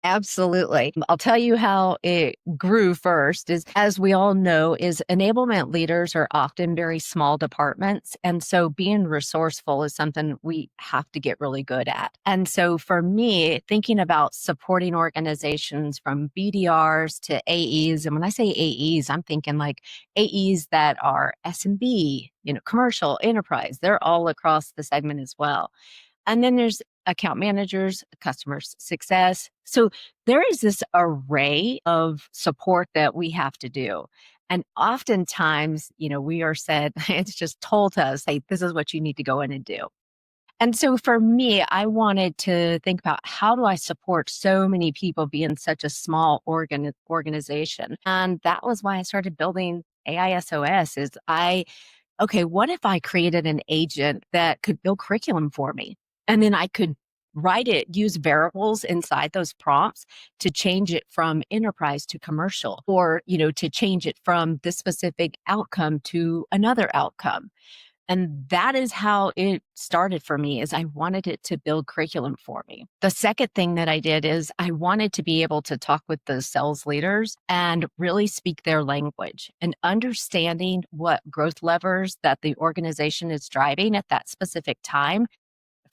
Absolutely. I'll tell you how it grew first is, as we all know, is enablement leaders are often very small departments. And so being resourceful is something we have to get really good at. And so for me, thinking about supporting organizations from BDRs to AEs, and when I say AEs, I'm thinking like AEs that are SMB, commercial, enterprise, they're all across the segment as well. And then there's account managers, customer success. So there is this array of support that we have to do. And oftentimes, we are said, it's just told to us, hey, this is what you need to go in and do. And so for me, I wanted to think about how do I support so many people being such a small organization? And that was why I started building AISOS is okay, what if I created an agent that could build curriculum for me? And then I could write it, use variables inside those prompts to change it from enterprise to commercial, or, to change it from this specific outcome to another outcome. And that is how it started for me is I wanted it to build curriculum for me. The second thing that I did is I wanted to be able to talk with the sales leaders and really speak their language and understanding what growth levers that the organization is driving at that specific time.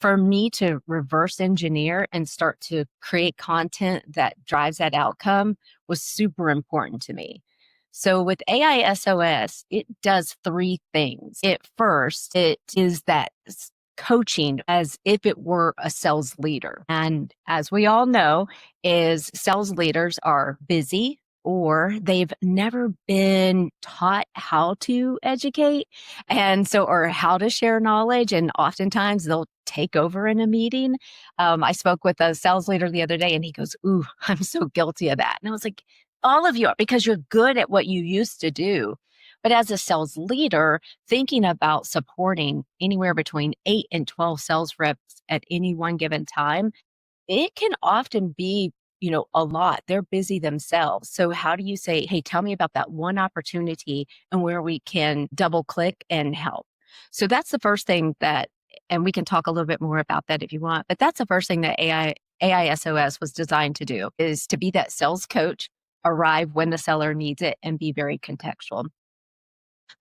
For me to reverse engineer and start to create content that drives that outcome was super important to me. So with AISOS, it does three things. It is that coaching as if it were a sales leader. And as we all know, is sales leaders are busy or they've never been taught how to educate and so or how to share knowledge, and oftentimes they'll take over in a meeting. I spoke with a sales leader the other day and he goes, ooh, I'm so guilty of that. And I was like, all of you are, because you're good at what you used to do. But as a sales leader, thinking about supporting anywhere between 8 and 12 sales reps at any one given time, it can often be, a lot. They're busy themselves. So how do you say, hey, tell me about that one opportunity and where we can double click and help? So that's the first thing and we can talk a little bit more about that if you want, but that's the first thing that AISOS was designed to do is to be that sales coach, arrive when the seller needs it, and be very contextual.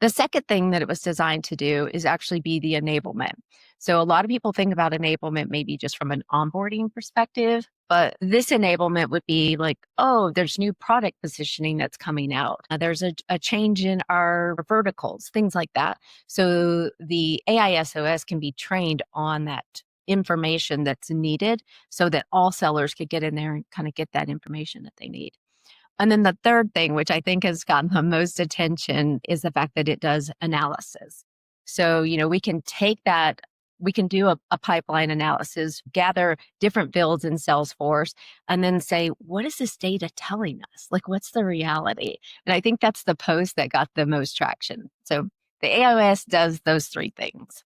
The second thing that it was designed to do is actually be the enablement. So a lot of people think about enablement maybe just from an onboarding perspective, but this enablement would be like, oh, there's new product positioning that's coming out. There's a change in our verticals, things like that. So the AISOS can be trained on that information that's needed so that all sellers could get in there and kind of get that information that they need. And then the third thing, which I think has gotten the most attention, is the fact that it does analysis. So, we can take that, we can do a pipeline analysis, gather different builds in Salesforce, and then say, what is this data telling us? Like, what's the reality? And I think that's the post that got the most traction. So the AOS does those three things.